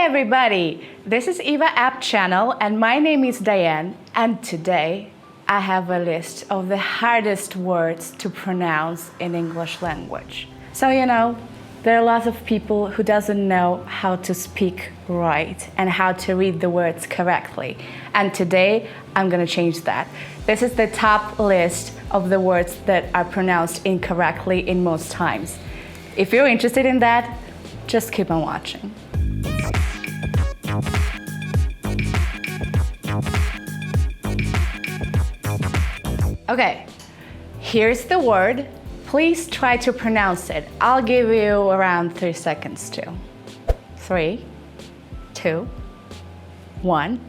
everybody! This is EWA app channel and my name is Diane, and today I have a list of the hardest words to pronounce in English language. So there are lots of people who doesn't know how to speak right and how to read the words correctly. And today I'm gonna change that. This is the top list of the words that are pronounced incorrectly in most times. If you're interested in that, just keep on watching. Okay, here's the word. Please try to pronounce it. I'll give you around 3 seconds too. 3, 2, 1.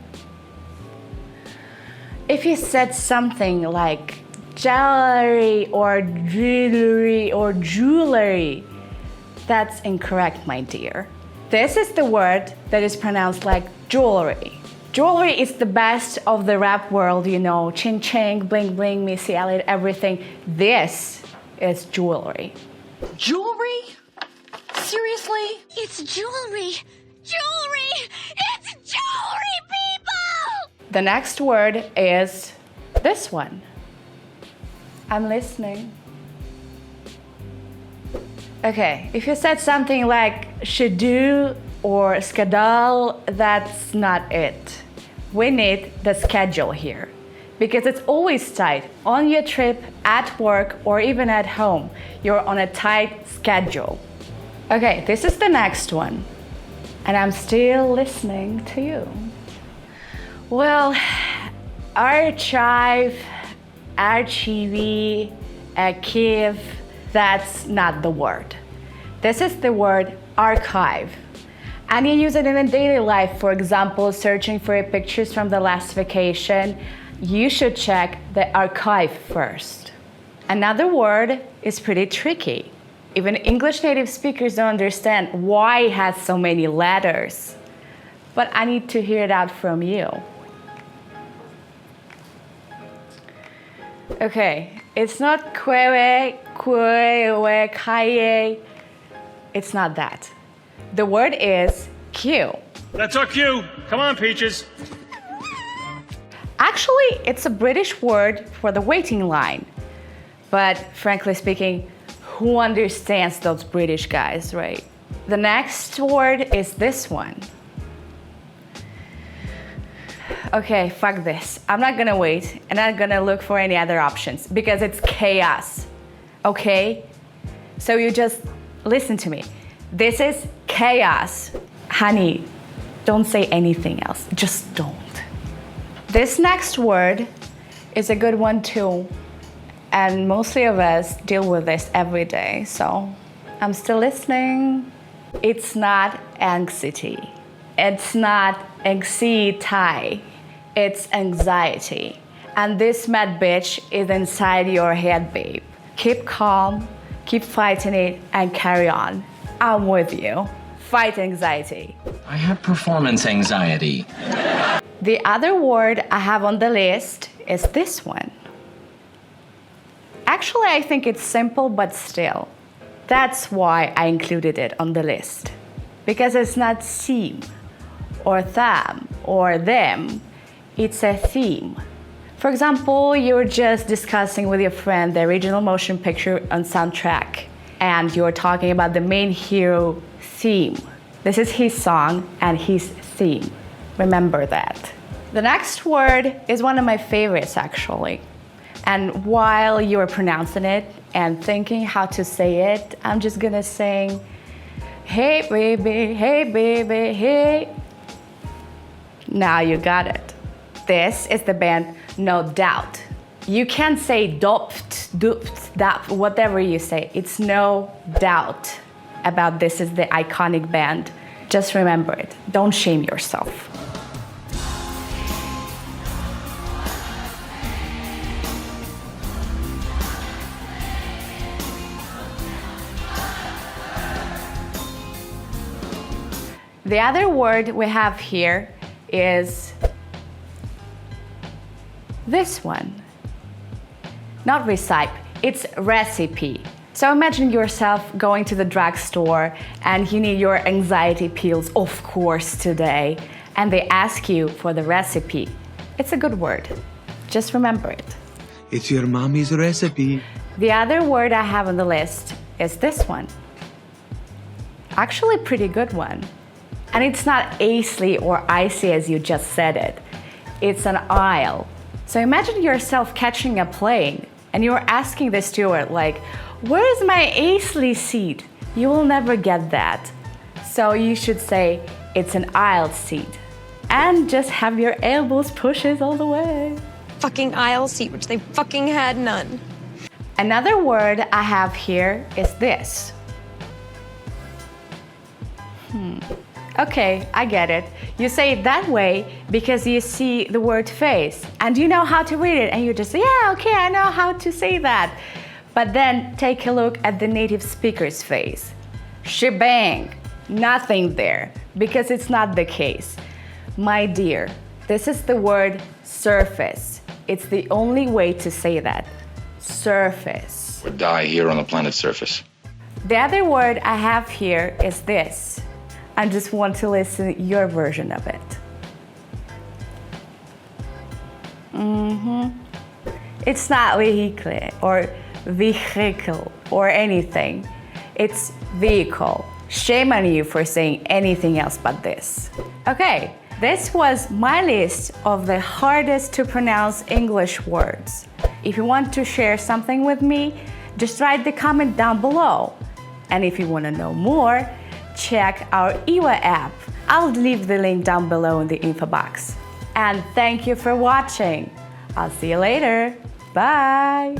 If you said something like jewelry or jewelry, that's incorrect, my dear. This is the word that is pronounced like jewelry. Jewelry is the best of the rap world, ching ching, bling bling, Missy Elliott, everything. This is jewelry. Jewelry? Seriously? It's jewelry! Jewelry! It's jewelry, people! The next word is this one. I'm listening. Okay, if you said something like schedule or schedule, that's not it. We need the schedule here because it's always tight. On your trip, at work, or even at home, you're on a tight schedule. Okay, this is the next one. And I'm still listening to you. Well, archive, that's not the word. This is the word archive. And you use it in a daily life, for example, searching for pictures from the last vacation. You should check the archive first. Another word is pretty tricky. Even English native speakers don't understand why it has so many letters. But I need to hear it out from you. Okay, it's not quewe, kaye. It's not that. The word is queue. That's our cue. Come on, Peaches. Actually, it's a British word for the waiting line. But frankly speaking, who understands those British guys, right? The next word is this one. Okay, fuck this. I'm not gonna wait and I'm gonna look for any other options because it's chaos, okay? So you just listen to me. This is chaos. Honey, don't say anything else. Just don't. This next word is a good one too. And mostly of us deal with this every day. So I'm still listening. It's not anxiety. It's not anxiety. It's anxiety. And this mad bitch is inside your head, babe. Keep calm, keep fighting it, and carry on. I'm with you. Fight anxiety. I have performance anxiety. The other word I have on the list is this one. Actually, I think it's simple, but still. That's why I included it on the list. Because it's not seem, or them, or them. It's a theme. For example, you're just discussing with your friend the original motion picture on soundtrack. And you're talking about the main hero theme. This is his song and his theme. Remember that. The next word is one of my favorites, actually. And while you're pronouncing it and thinking how to say it, I'm just gonna sing, hey baby, hey. Now you got it. This is the band No Doubt. You can't say dopt, dap, whatever you say. It's no doubt about this is the iconic band. Just remember it. Don't shame yourself. The other word we have here is this one. Not recipe, it's recipe. So imagine yourself going to the drugstore and you need your anxiety pills, of course, today, and they ask you for the recipe. It's a good word. Just remember it. It's your mommy's recipe. The other word I have on the list is this one. Actually, pretty good one. And it's not acely or icy as you just said it. It's an aisle. So imagine yourself catching a plane and you're asking the steward like, where's my acely seat? You will never get that. So you should say, it's an aisle seat. And just have your elbows pushes all the way. Fucking aisle seat, which they fucking had none. Another word I have here is this. Okay, I get it. You say it that way because you see the word face and you know how to read it and you just say, yeah, okay, I know how to say that. But then take a look at the native speaker's face. Shebang, nothing there because it's not the case. My dear, this is the word surface. It's the only way to say that. Surface. Or die here on the planet's surface. The other word I have here is this. I just want to listen to your version of it. It's not vehicle or anything. It's vehicle. Shame on you for saying anything else but this. Okay, this was my list of the hardest to pronounce English words. If you want to share something with me, just write the comment down below. And if you want to know more, check our EWA app. I'll leave the link down below in the info box. And thank you for watching. I'll see you later. Bye.